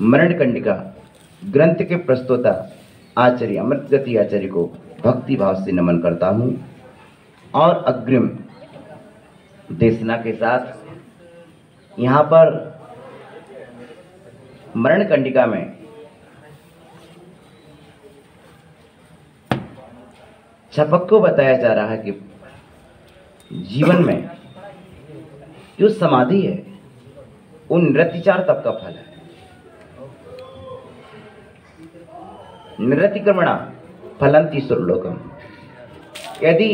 मरणकंडिका ग्रंथ के प्रस्तोता आचार्य अमृतगति आचार्य को भक्ति भाव से नमन करता हूँ और अग्रिम देशना के साथ यहाँ पर मरणकंडिका में छपक को बताया जा रहा है कि जीवन में जो समाधि है वो निरतिचार तप का फल है। निरतिक्रमणा फलंति सुरलोकम। यदि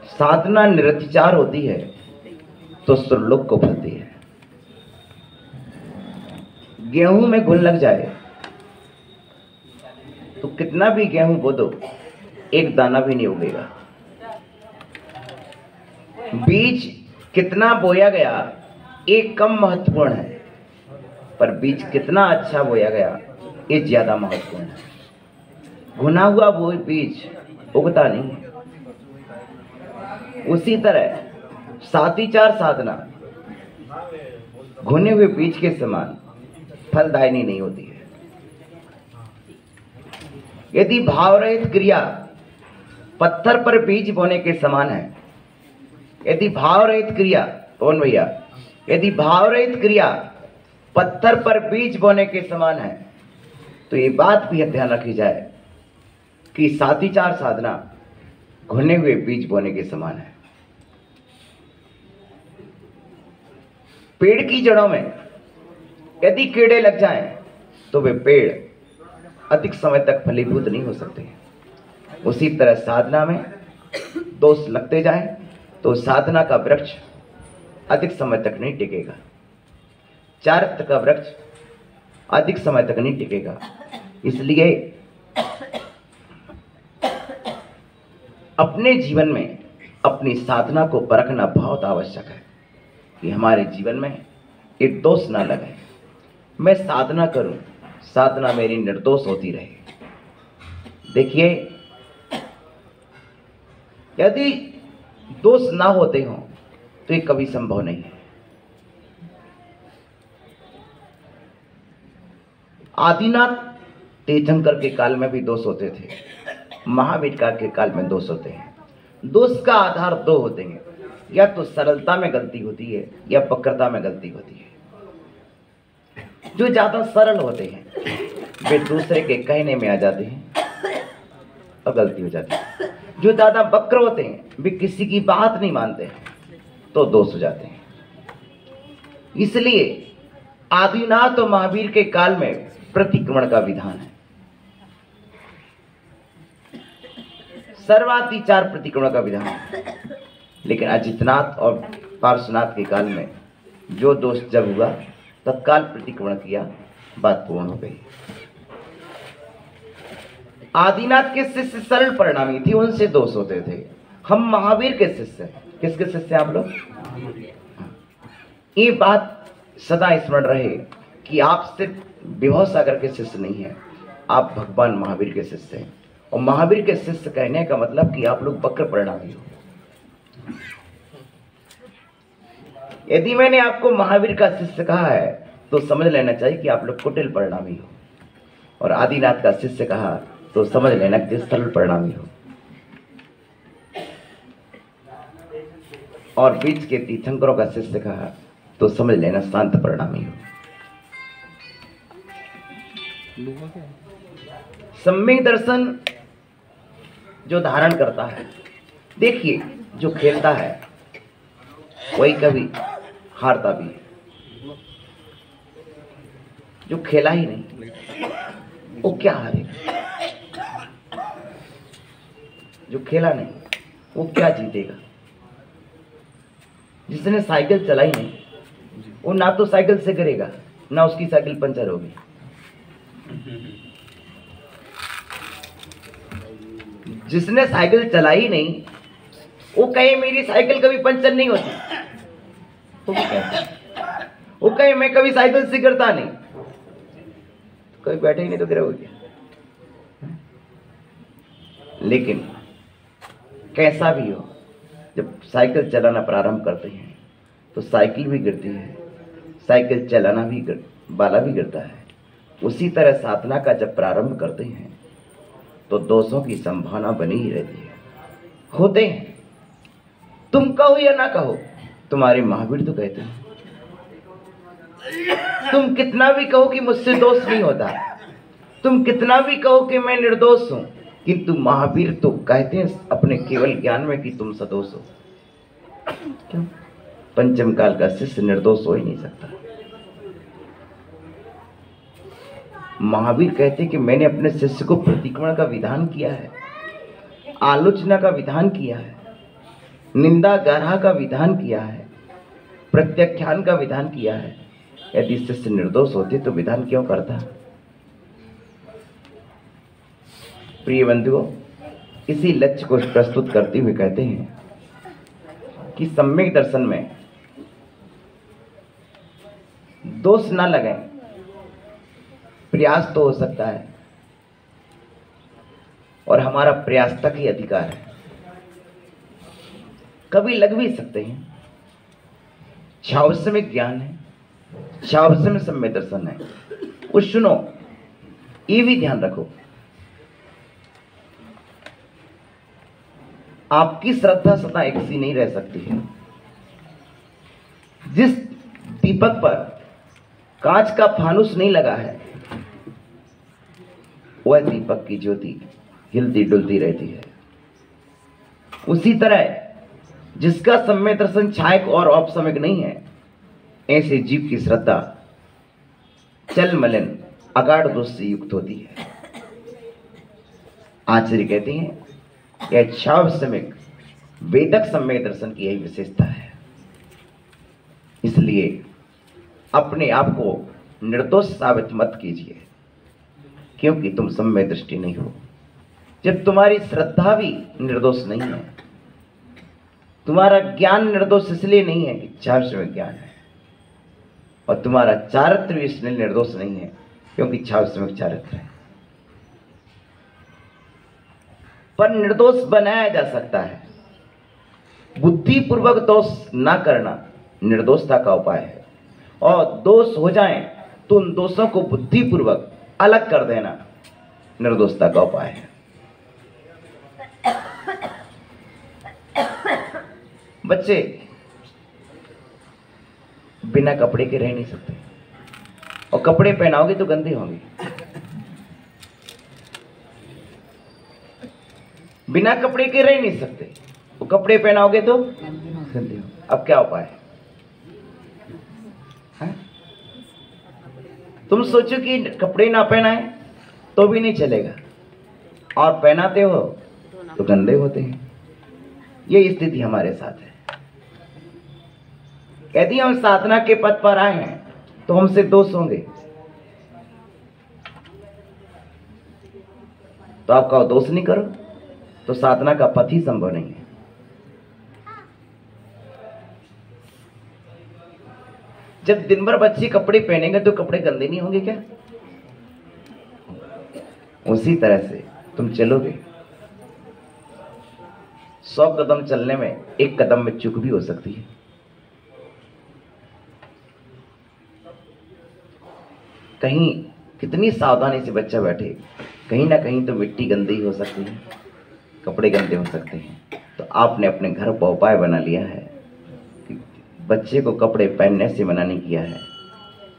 साधना निरतिचार होती है तो सुरलोक को फलती है। गेहूं में घुन लग जाए तो कितना भी गेहूं बो दो एक दाना भी नहीं उगेगा। बीज कितना बोया गया एक कम महत्वपूर्ण है, पर बीज कितना अच्छा बोया गया ये ज्यादा महत्वपूर्ण है। भुना हुआ वो बीज उगता नहीं है। उसी तरह सातिचार साधना घुने हुए बीज के समान फलदायिनी नहीं होती है। यदि भाव रहित क्रिया पत्थर पर बीज बोने के समान है, यदि भाव रहित क्रिया कौन भैया, यदि भाव रहित क्रिया पत्थर पर बीज बोने के समान है, तो ये बात भी ध्यान रखी जाए कि सातिचार साधना घुने हुए बीज बोने के समान है। पेड़ की जड़ों में यदि कीड़े लग जाएं, तो वे पेड़ अधिक समय तक फलीभूत नहीं हो सकते। उसी तरह साधना में दोष लगते जाएं, तो साधना का वृक्ष अधिक समय तक नहीं टिकेगा। चारित्र का वृक्ष अधिक समय तक नहीं टिकेगा। इसलिए अपने जीवन में अपनी साधना को परखना बहुत आवश्यक है कि हमारे जीवन में एक दोष ना लगे। मैं साधना करूं, साधना मेरी निर्दोष होती रहे। देखिए, यदि दोष ना होते हों तो ये कभी संभव नहीं है। आदिनाथ तीर्थंकर के काल में भी दोष होते थे, महावीर का के काल में दोष होते हैं। दोष का आधार दो होते हैं, या तो सरलता में गलती होती है या वक्रता में गलती होती है। जो ज्यादा सरल होते हैं वे दूसरे के कहने में आ जाते हैं और गलती हो जाती है। जो ज्यादा वक्र होते हैं वे किसी की बात नहीं मानते हैं तो दोष हो जाते हैं। इसलिए आदिनाथ और महावीर के काल में प्रतिक्रमण का विधान है। सर्वातिचार प्रतिक्रमण का विधान है। लेकिन अजितनाथ और पार्श्वनाथ के काल में जो दोष जब हुआ तत्काल प्रतिक्रमण किया, बात पूर्ण हो गई। आदिनाथ के शिष्य सरल परिणामी थी, उनसे दोष होते थे। हम महावीर के शिष्य हैं। किसके शिष्य आप लोग? ये बात सदा स्मरण रहे कि आप सिर्फ विभव सागर के शिष्य नहीं हैं, आप भगवान महावीर के शिष्य हैं। और महावीर के शिष्य कहने का मतलब कि आप लोग वक्र परिणामी हो। यदि मैंने आपको महावीर का शिष्य कहा है तो समझ लेना चाहिए कि आप लोग कुटिल परिणामी हो, और आदिनाथ का शिष्य कहा तो समझ लेना कि सरल परिणामी हो, और बीच के तीर्थंकरों का शिष्य कहा तो समझ लेना शांत परिणामी हो। सम्यक दर्शन जो धारण करता है, देखिए, जो खेलता है वही कभी हारता भी है। जो खेला ही नहीं वो क्या हारेगा? जो खेला नहीं वो क्या जीतेगा? जिसने साइकिल चलाई नहीं वो ना तो साइकिल से गिरेगा, ना उसकी साइकिल पंचर होगी। जिसने साइकिल चलाई नहीं वो कहे मेरी साइकिल कभी पंचर नहीं होती, तो वो कहे मैं कभी साइकिल से गिरता नहीं, कभी बैठे ही नहीं तो गिरा हो गया। लेकिन कैसा भी हो, जब साइकिल चलाना प्रारंभ करते हैं तो साइकिल भी गिरती है, साइकिल चलाना भी वाला भी गिरता है, उसी तरह साधना का जब प्रारंभ करते हैं तो दोषों की संभावना बनी ही रहती है, होते हैं। तुम कहो या ना कहो, तुम्हारे महावीर तो कहते हैं। तुम कितना भी कहो कि मुझसे दोष नहीं होता, तुम कितना भी कहो कि मैं निर्दोष हूं, किंतु महावीर तो कहते हैं अपने केवल ज्ञान में कि तुम सदोष हो। क्यों? पंचम काल का शिष्य निर्दोष हो ही नहीं सकता। महावीर कहते कि मैंने अपने शिष्य को प्रतिक्रमण का विधान किया है, आलोचना का विधान किया है, निंदा गारहा का विधान किया है, प्रत्याख्यान का विधान किया है। यदि शिष्य निर्दोष होते तो विधान क्यों करता? प्रिय बंधुओं, इसी लक्ष्य को प्रस्तुत करते हुए कहते हैं कि सम्यक दर्शन में दोष न लगाएं। प्रयास तो हो सकता है और हमारा प्रयास तक ही अधिकार है, कभी लग भी सकते हैं। छावस्य में ज्ञान है, छावस्य में सम्यक दर्शन है। और सुनो, ये भी ध्यान रखो, आपकी श्रद्धा सदा एक सी नहीं रह सकती है। जिस दीपक पर कांच का फानुस नहीं लगा है, वह दीपक की ज्योति हिलती डुलती रहती है। उसी तरह जिसका सम्यक दर्शन छायक और औपसमिक नहीं है, ऐसे जीव की श्रद्धा चल मलिन अगाढ़ दोष से युक्त होती है। आचार्य कहते हैं यह छावसमिक वेदक सम्यक दर्शन की यही विशेषता है। इसलिए अपने आप को निर्दोष साबित मत कीजिए, क्योंकि तुम सम्यक दृष्टि नहीं हो। जब तुम्हारी श्रद्धा भी निर्दोष नहीं है, तुम्हारा ज्ञान निर्दोष इसलिए नहीं है कि छावसमिक ज्ञान है, और तुम्हारा चारित्र भी इसलिए निर्दोष नहीं है क्योंकि छावसमिक चारित्र है। पर निर्दोष बनाया जा सकता है। बुद्धिपूर्वक दोष ना करना निर्दोषता का उपाय है, और दोष हो जाएं तो उन दोषों को बुद्धिपूर्वक अलग कर देना निर्दोषता का उपाय है। बच्चे बिना कपड़े के रह नहीं सकते, और कपड़े पहनाओगे तो गंदे होंगे। बिना कपड़े के रह नहीं सकते, वो कपड़े पहनाओगे तो गंदे हो। अब क्या उपाय है? तुम सोचो कि कपड़े ना पहनाए तो भी नहीं चलेगा, और पहनाते हो तो गंदे होते हैं। ये स्थिति हमारे साथ है। यदि हम साधना के पथ पर आए हैं तो हमसे दोष होंगे, तो आप कहो दोष नहीं करो, तो साधना का पथ ही संभव नहीं है। जब दिन भर बच्चे कपड़े पहनेंगे तो कपड़े गंदे नहीं होंगे क्या? उसी तरह से तुम चलोगे, 100 कदम चलने में 1 कदम में चूक भी हो सकती है। कहीं कितनी सावधानी से बच्चा बैठे, कहीं ना कहीं तो मिट्टी गंदी हो सकती है, कपड़े गंदे हो सकते हैं। तो आपने अपने घर पर उपाय बना लिया है कि बच्चे को कपड़े पहनने से मना नहीं किया है।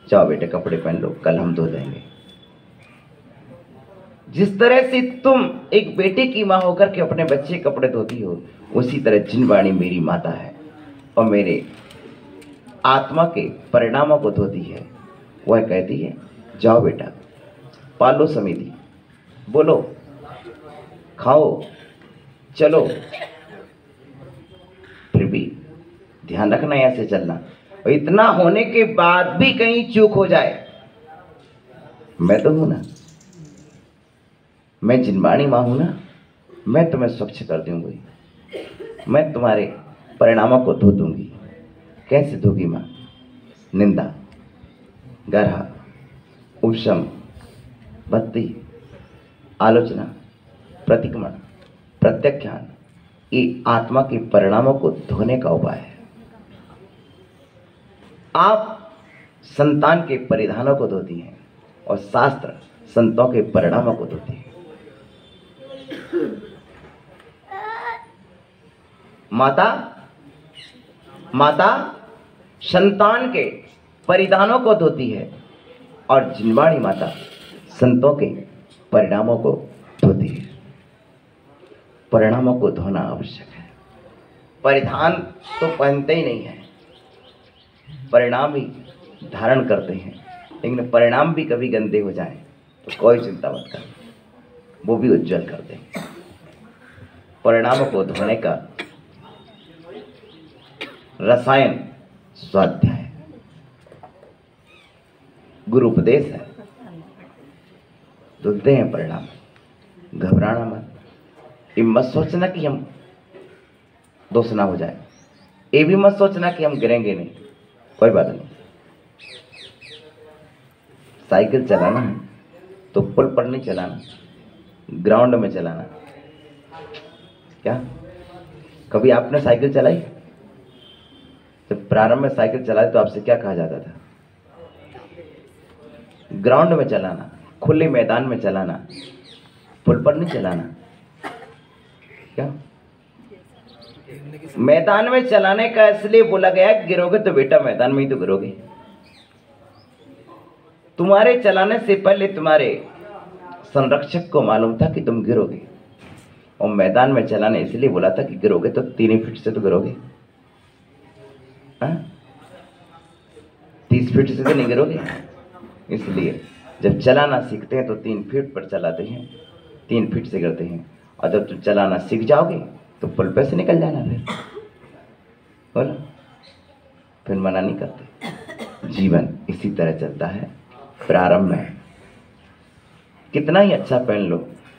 जाओ बेटे कपड़े पहन लो, कल हम धो देंगे। जिस तरह से तुम एक बेटे की माँ होकर के अपने बच्चे कपड़े धोती हो, उसी तरह जिनवाणी मेरी माता है और मेरे आत्मा के परिणामों को धोती है। वह कहती है जाओ बेटा, पालो समिति, बोलो, खाओ, चलो। फिर भी ध्यान रखना ऐसे चलना, और इतना होने के बाद भी कहीं चूक हो जाए, मैं तो हूं ना, मैं जिनवाणी मां हूं ना, मैं तुम्हें स्वच्छ कर दूंगी, मैं तुम्हारे परिणामों को धो दूंगी। कैसे धोगी मां? निंदा, गारहा, उपशम, भक्ति, आलोचना, प्रतिक्रमण, प्रत्याख्यान, ये आत्मा के परिणामों को धोने का उपाय है। आप संतान के परिधानों को धोती हैं, और शास्त्र संतों के परिणामों को धोती है। माता संतान के परिधानों को धोती है और जिनवाणी माता संतों के परिणामों को धोती है। परिणामों को धोना आवश्यक है। परिधान तो पहनते ही नहीं है, परिणाम ही धारण करते हैं। लेकिन परिणाम भी कभी गंदे हो जाएं तो कोई चिंता मत कर, वो भी उज्जवल कर देंगे। परिणामों को धोने का रसायन स्वाध्याय है, गुरु उपदेश है। धुलते हैं परिणाम, घबराना मत। ये मत सोचना कि हम दोष ना हो जाए, ये भी मत सोचना कि हम गिरेंगे नहीं, कोई बात नहीं। साइकिल चलाना है तो पुल पर नहीं चलाना, ग्राउंड में चलाना। क्या कभी आपने साइकिल चलाई? जब प्रारंभ में साइकिल चलाई तो आपसे क्या कहा जाता था? ग्राउंड में चलाना, खुले मैदान में चलाना, पुल पर नहीं चलाना। क्या मैदान में चलाने का इसलिए बोला गया, गिरोगे तो बेटा मैदान में ही तो गिरोगे। तुम्हारे चलाने से पहले तुम्हारे संरक्षक को मालूम था कि तुम गिरोगे, और मैदान में चलाने इसलिए बोला था कि गिरोगे तो 3 फीट से तो गिरोगे, 30 फीट से तो नहीं गिरोगे। इसलिए जब चलाना सीखते हैं तो 3 फीट पर चलाते हैं, 3 फीट से गिरते हैं। और जब तुम चलाना सीख जाओगे तो पुल पे से निकल जाना। बोलो, फिर मना नहीं करते। जीवन इसी तरह चलता है। प्रारंभ में कितना ही अच्छा पहन लो,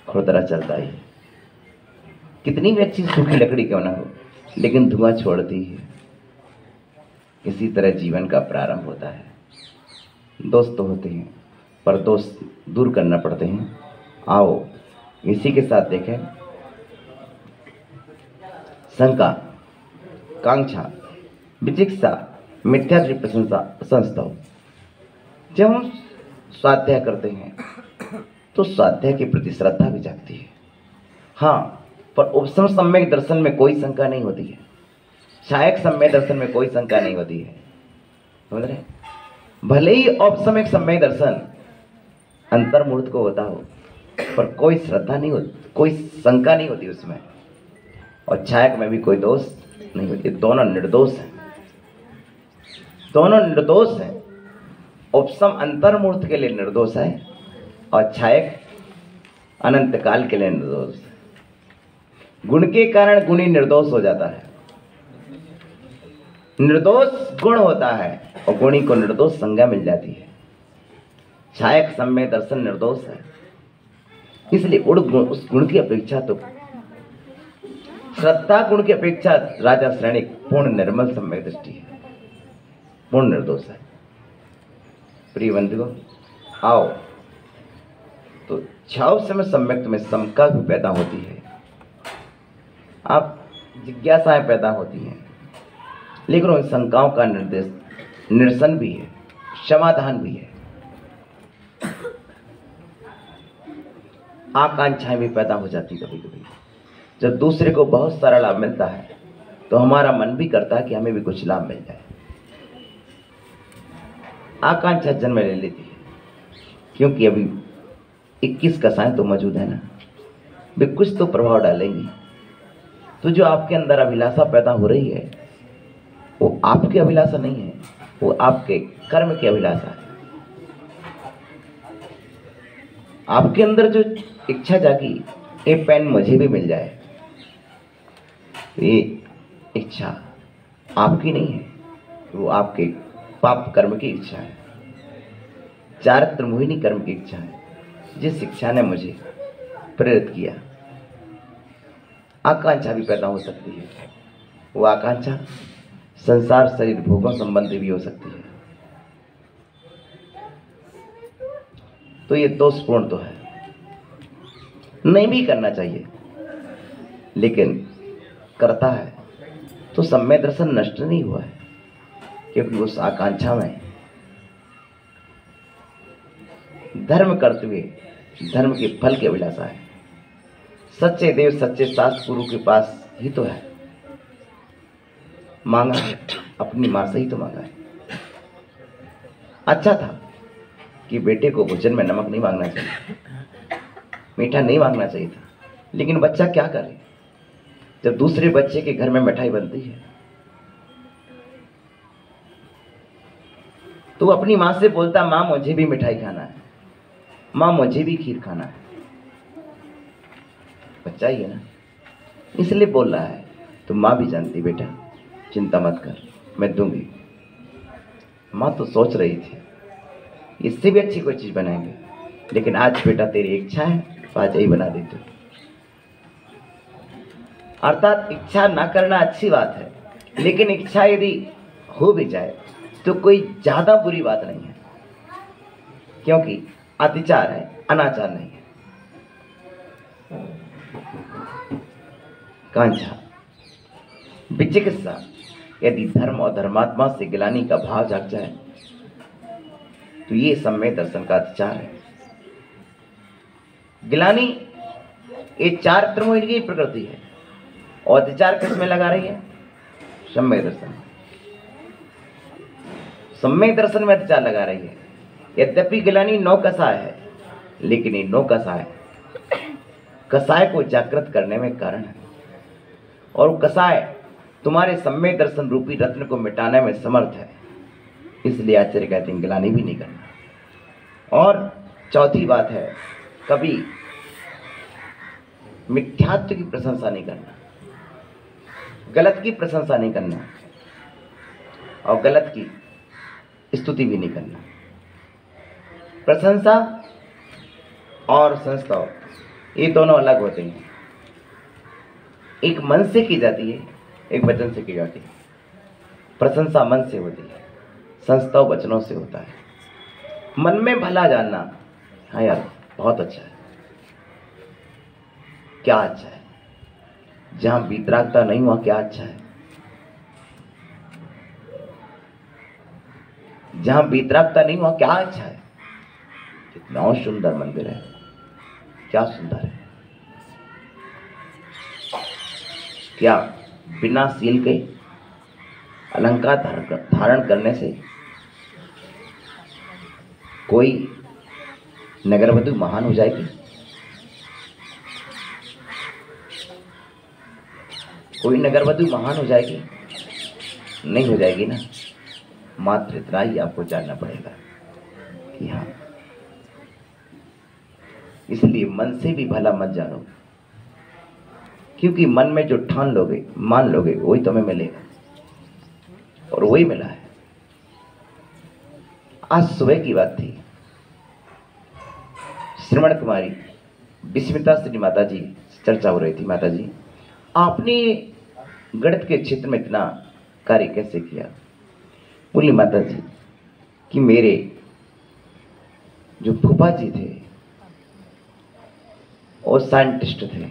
खुरदरा चलता ही। कितनी भी अच्छी सूखी लकड़ी क्यों ना हो, लेकिन धुआं छोड़ती है। इसी तरह जीवन का प्रारंभ होता है। दोस्त तो होते हैं, पर दोस्त दूर करना पड़ते हैं। आओ इसी के साथ देखें, शंका, कांक्षा, विचिकित्सा, मिथ्या प्रशंसा, संस्था। जब हम स्वाध्याय करते हैं तो स्वाध्याय के प्रति श्रद्धा भी जागती है। हाँ, पर उपशम सम्यक दर्शन में कोई शंका नहीं होती है, सहायक सम्यक दर्शन में कोई शंका नहीं होती है। समझ रहे? भले ही औपसमिक सम्यक दर्शन अंतर्मूर्त को होता हो, पर कोई श्रद्धा नहीं होती, कोई शंका नहीं होती उसमें। और छायक में भी कोई दोष नहीं होती। दोनों निर्दोष हैं, दोनों निर्दोष हैं। उपशम अंतर्मूर्त के लिए निर्दोष है और छायक अनंत काल के लिए निर्दोष है। गुण के कारण गुणी निर्दोष हो जाता है। निर्दोष गुण होता है और गुणी को निर्दोष संज्ञा मिल जाती है। छायक सम्यक दर्शन निर्दोष है, इसलिए उस गुण की अपेक्षा तो श्रद्धा गुण की अपेक्षा राजा श्रेणिक पूर्ण निर्मल सम्यक दृष्टि है, पूर्ण निर्दोष है। प्रिय बंधुओं, आओ तो छाव समय सम्यक में समका भी पैदा होती है। आप जिज्ञासाएं पैदा होती हैं, लेकिन उन शंकाओं का निरसन भी है, समाधान भी है। आकांक्षाएं भी पैदा हो जाती कभी कभी। जब दूसरे को बहुत सारा लाभ मिलता है तो हमारा मन भी करता है कि हमें भी कुछ लाभ मिल जाए। आकांक्षा जन्म ले लेती है, क्योंकि अभी 21 कसाएं तो मौजूद है ना, वे कुछ तो प्रभाव डालेंगी। तो जो आपके अंदर अभिलाषा पैदा हो रही है वो आपकी अभिलाषा नहीं है, वो आपके कर्म की अभिलाषा है। आपके अंदर जो इच्छा जागी, ये पेन मुझे भी मिल जाए, ये इच्छा आपकी नहीं है, वो आपके पाप कर्म की इच्छा है, चारित्र मोहिनी कर्म की इच्छा है, जिस इच्छा ने मुझे प्रेरित किया। आकांक्षा भी पैदा हो सकती है, वो आकांक्षा संसार शरीर भोगों संबंधी भी हो सकती है। तो ये दोषपूर्ण तो है, नहीं भी करना चाहिए, लेकिन करता है तो सम्यक दर्शन नष्ट नहीं हुआ है, क्योंकि उस आकांक्षा में धर्म करते हुए धर्म के फल की अभिलाषा है। सच्चे देव सच्चे शास्त्र गुरु के पास ही तो है। मांगा है, अपनी मां से ही तो मांगा है। अच्छा था कि बेटे को भोजन में नमक नहीं मांगना चाहिए, मीठा नहीं मांगना चाहिए था, लेकिन बच्चा क्या करे जब दूसरे बच्चे के घर में मिठाई बनती है। तो अपनी मां से बोलता, मां मुझे भी मिठाई खाना है, मां मुझे भी खीर खाना है। बच्चा ही है ना, इसलिए बोल रहा है। तो मां भी जानती, बेटा चिंता मत कर, मैं दूंगी। मां तो सोच रही थी इससे भी अच्छी कोई चीज बनाएंगे, लेकिन आज बेटा तेरी इच्छा है तो आज यही बना देती हूं। अर्थात इच्छा ना करना अच्छी बात है, लेकिन इच्छा यदि हो भी जाए तो कोई ज्यादा बुरी बात नहीं है, क्योंकि अतिचार है, अनाचार नहीं है। कांचा विचिकित्सा, यदि धर्म और धर्मात्मा से गिलानी का भाव जाग जाए तो ये सम्य दर्शन का अतिचार है। गिलानी ये चार त्रिमूर्ति की प्रकृति है, और अतिचार किसमें लगा रही है? सम्य दर्शन। सम्य दर्शन में अतिचार लगा रही है। यद्यपि गिलानी नौ कसाय है, लेकिन ये नौ कसाय कसाय को जागृत करने में कारण है, और कसाय तुम्हारे सम्य दर्शन रूपी रत्न को मिटाने में समर्थ है। इसलिए आचार्य कहते हैं गिलानी भी नहीं करना। और चौथी बात है, कभी मिथ्यात्व की प्रशंसा नहीं करना, गलत की प्रशंसा नहीं करना, और गलत की स्तुति भी नहीं करना। प्रशंसा और संस्था ये दोनों अलग होते हैं। एक मन से की जाती है, एक वचन से की जाती है। प्रशंसा मन से होती है, संस्था वचनों से होता है। मन में भला जानना, हाँ यार बहुत अच्छा है, क्या अच्छा है। जहां वीतरागता नहीं हुआ क्या अच्छा है, जहां वीतरागता नहीं हुआ क्या अच्छा है। कितना सुंदर मंदिर है, क्या सुंदर है। क्या बिना सील के अलंकार धारण करने से कोई नगरवधु महान हो जाएगी? कोई नगरवधु महान हो जाएगी? नहीं हो जाएगी ना। मात्र इतना ही आपको जानना पड़ेगा कि हाँ, इसलिए मन से भी भला मत जानो, क्योंकि मन में जो ठान लोगे, मान लोगे, वही तुम्हें मिलेगा, और वही मिला है। आज सुबह की बात थी, श्रवण कुमारी विस्मिता श्री माता जी चर्चा हो रही थी। माता जी, आपने गणित के क्षेत्र में इतना कार्य कैसे किया? बोली माता जी कि मेरे जो फूफा जी थे वो साइंटिस्ट थे,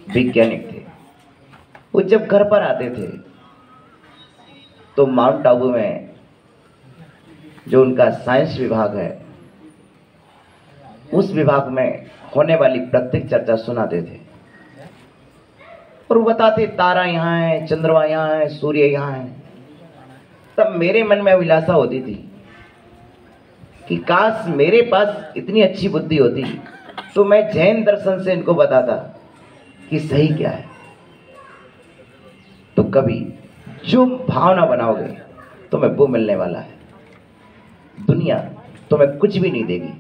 वैज्ञानिक थे। वो जब घर पर आते थे तो माउंट आबू में जो उनका साइंस विभाग है, उस विभाग में होने वाली प्रत्येक चर्चा सुनाते थे, और बताते तारा यहाँ है, चंद्रमा यहाँ है, सूर्य यहाँ है। तब मेरे मन में अभिलाषा होती थी कि काश मेरे पास इतनी अच्छी बुद्धि होती तो मैं जैन दर्शन से इनको बताता कि सही क्या है। तो कभी जो भावना बनाओगे तुम्हें वो मिलने वाला है। दुनिया तुम्हें कुछ भी नहीं देगी,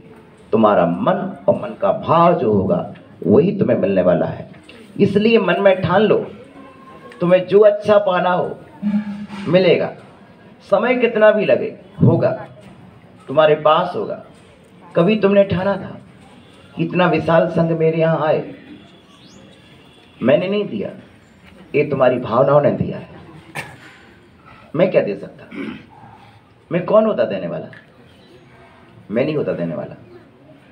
तुम्हारा मन और मन का भाव जो होगा वही तुम्हें मिलने वाला है। इसलिए मन में ठान लो, तुम्हें जो अच्छा पाना हो मिलेगा। समय कितना भी लगे होगा, तुम्हारे पास होगा। कभी तुमने ठाना था इतना विशाल संघ मेरे यहाँ आए, मैंने नहीं दिया, ये तुम्हारी भावनाओं ने दिया है। मैं क्या दे सकता? मैं कौन होता देने वाला? मैं नहीं होता देने वाला।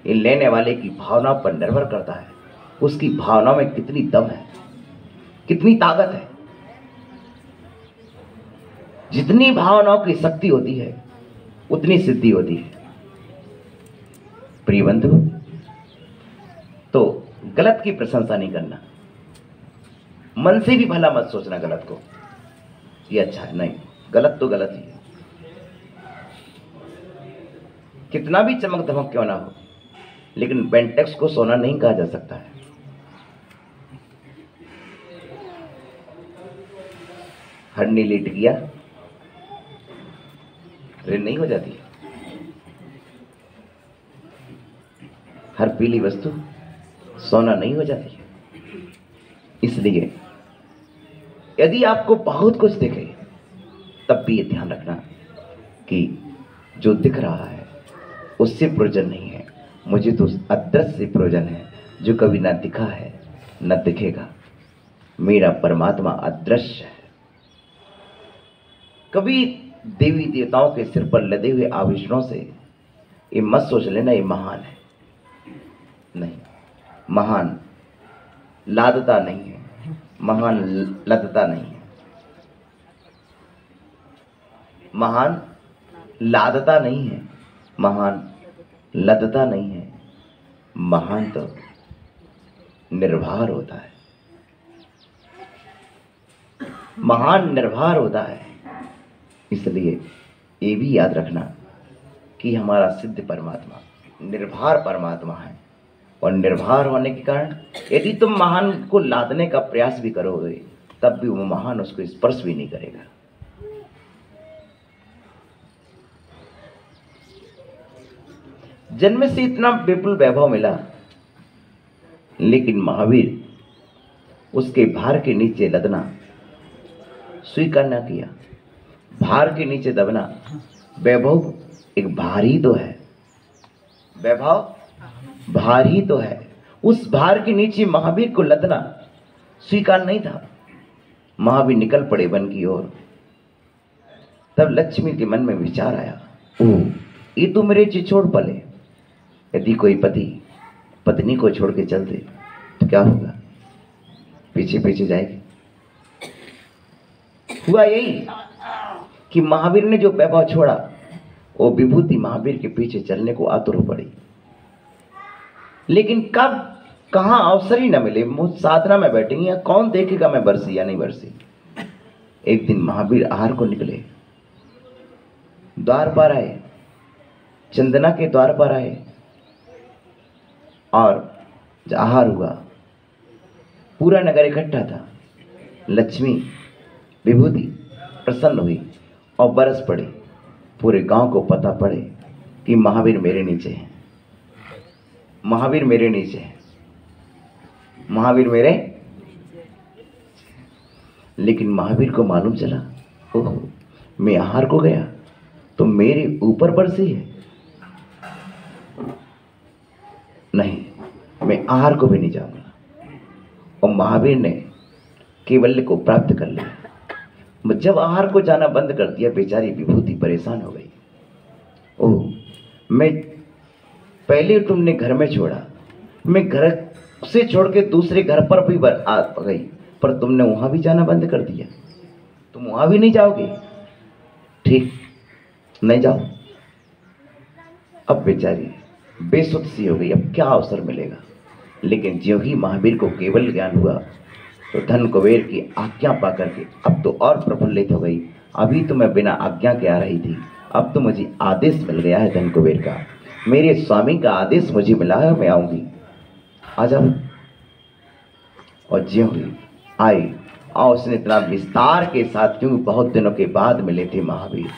ये लेने वाले की भावना पर निर्भर करता है, उसकी भावना में कितनी दम है, कितनी ताकत है। जितनी भावनाओं की शक्ति होती है उतनी सिद्धि होती है। प्रिय बंधु, तो गलत की प्रशंसा नहीं करना, मन से भी भला मत सोचना गलत को ये अच्छा है, नहीं, गलत तो गलत ही है। कितना भी चमक धमक क्यों ना हो, लेकिन बेंटेक्स को सोना नहीं कहा जा सकता है। हड्डी लेट गया, रेन नहीं हो जाती। हर पीली वस्तु सोना नहीं हो जाती है। इसलिए यदि आपको बहुत कुछ दिखे, तब भी ये ध्यान रखना कि जो दिख रहा है उससे प्रयोजन नहीं है, मुझे तो अदृश्य से प्रयोजन है, जो कभी ना दिखा है न दिखेगा। मेरा परमात्मा अदृश्य है। कभी देवी देवताओं के सिर पर लदे हुए आभूषणों से ये मत सोच लेना ये महान है, नहीं, महान लादता नहीं है, महान लदता नहीं है, महान लादता नहीं है, महान लदता नहीं है, महान तो निर्भर होता है, महान निर्भर होता है। इसलिए ये भी याद रखना कि हमारा सिद्ध परमात्मा निर्भर परमात्मा है, और निर्भर होने के कारण यदि तुम महान को लादने का प्रयास भी करोगे, तब भी वो महान उसको स्पर्श भी नहीं करेगा। जन्म से इतना विपुल वैभव मिला, लेकिन महावीर उसके भार के नीचे लदना स्वीकार न किया। भार के नीचे दबना, वैभव एक भार ही तो है, वैभव भार ही तो है। उस भार के नीचे महावीर को लदना स्वीकार नहीं था। महावीर निकल पड़े वन की ओर। तब लक्ष्मी के मन में विचार आया, ओह, ये तो मेरे चिछोड़ पले। यदि कोई पति पत्नी को छोड़ के चल दे तो क्या होगा? पीछे पीछे जाएगी। हुआ यही कि महावीर ने जो वैभव छोड़ा, वो विभूति महावीर के पीछे चलने को आतुर हो पड़ी। लेकिन कब कहां अवसर ही न मिले, मुझ साधना में बैठेंगे या कौन देखेगा मैं बरसी या नहीं बरसी। एक दिन महावीर आहार को निकले, द्वार पर आए, चंदना के द्वार पर आए, और जब आहार हुआ पूरा नगर इकट्ठा था। लक्ष्मी विभूति प्रसन्न हुई और बरस पड़ी। पूरे गांव को पता पड़े कि महावीर मेरे नीचे हैं, महावीर मेरे नीचे हैं, महावीर मेरे। लेकिन महावीर को मालूम चला, ओह, मैं आहार को गया तो मेरे ऊपर बरसी है। नहीं, मैं आहार को भी नहीं जाऊंगा। और महावीर ने केवल्य को प्राप्त कर लिया। जब आहार को जाना बंद कर दिया, बेचारी विभूति परेशान हो गई। ओह, मैं पहले तुमने घर में छोड़ा, मैं घर से छोड़ के दूसरे घर पर भी आ गई, पर तुमने वहां भी जाना बंद कर दिया। तुम वहां भी नहीं जाओगे? ठीक, नहीं जाओ। अब बेचारी बेसुध सी हो गई, अब क्या अवसर मिलेगा। लेकिन ज्यों ही महावीर को केवल ज्ञान हुआ, तो धन कुबेर की आज्ञा पा करके अब तो और प्रफुल्लित हो गई। अभी तो मैं बिना आज्ञा के आ रही थी, अब तो मुझे आदेश मिल गया है धन कुबेर का, मेरे स्वामी का आदेश मुझे मिला है, मैं आऊंगी, आ जाओ। और ज्यों ही आई, और उसने इतना विस्तार के साथ, क्योंकि बहुत दिनों के बाद मिले थे महावीर।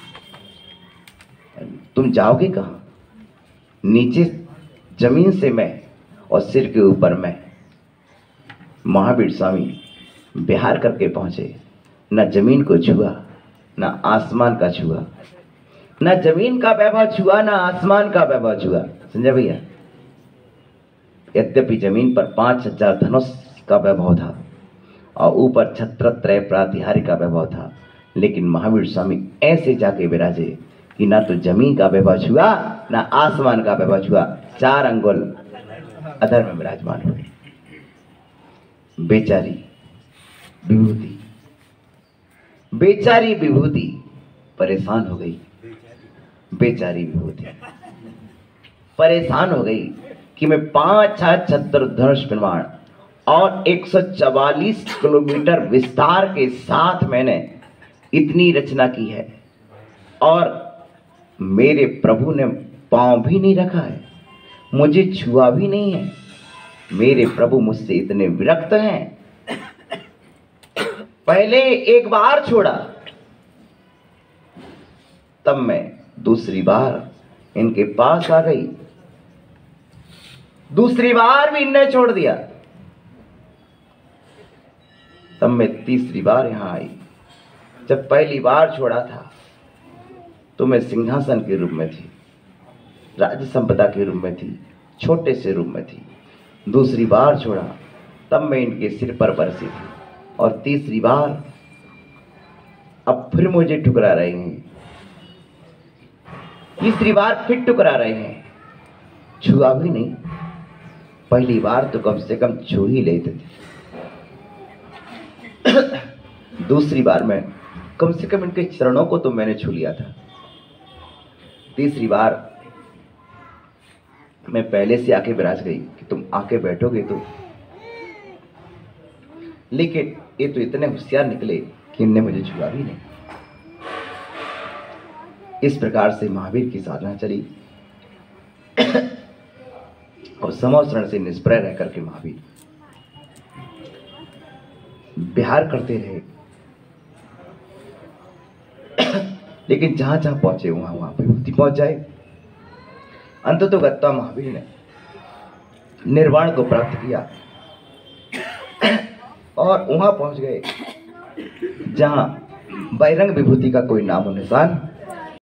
तुम जाओगे कहाँ? नीचे जमीन से मैं और सिर के ऊपर मैं। महावीर स्वामी बिहार करके पहुंचे, न जमीन को छुआ न आसमान का छुआ, न जमीन का वैभव छुआ न आसमान का वैभव छुआ। संजय भैया, यद्यपि जमीन पर 5000 धनुष का वैभव था और ऊपर छत्रत्रय प्रातिहार्य का वैभव था, लेकिन महावीर स्वामी ऐसे जाके विराजे कि ना तो जमीन का वैभव छुआ ना आसमान का वैभव छुआ, 4 अंगुल अधर में विराजमान हुए। बेचारी विभूति, बेचारी विभूति परेशान हो गई। बेचारी विभूति परेशान हो गई कि मैं 5 चतुर्धनुष निर्माण और 144 किलोमीटर विस्तार के साथ मैंने इतनी रचना की है और मेरे प्रभु ने पांव भी नहीं रखा है, मुझे छुआ भी नहीं है। मेरे प्रभु मुझसे इतने विरक्त हैं। पहले एक बार छोड़ा, तब मैं दूसरी बार इनके पास आ गई, दूसरी बार भी इनने छोड़ दिया, तब मैं तीसरी बार यहां आई। जब पहली बार छोड़ा था तो मैं सिंहासन के रूप में थी, राज्य संपदा के रूप में थी, छोटे से रूप में थी। दूसरी बार छोड़ा तब मैं इनके सिर पर बरसी थी, और तीसरी बार अब फिर मुझे ठुकरा रहे हैं, तीसरी बार फिर ठुकरा रहे हैं। छुआ भी नहीं, पहली बार तो कम से कम छू ही लेते थे। दूसरी बार में कम से कम इनके चरणों को तो मैंने छू लिया था। तीसरी बार मैं पहले से आके विराज गई कि तुम आके बैठोगे तो, लेकिन ये तो इतने होशियार निकले कि इनने मुझे छुआ भी नहीं। इस प्रकार से महावीर की साधना चली और समोसरण से निष्प्रय रह करके महावीर विहार करते रहे। लेकिन जहां जहां पहुंचे वहां विभूति पहुंच जाए। अंततः गत्वा महावीर ने निर्वाण को प्राप्त किया और वहां पहुंच गए जहां बहिरंग विभूति का कोई नामो निशान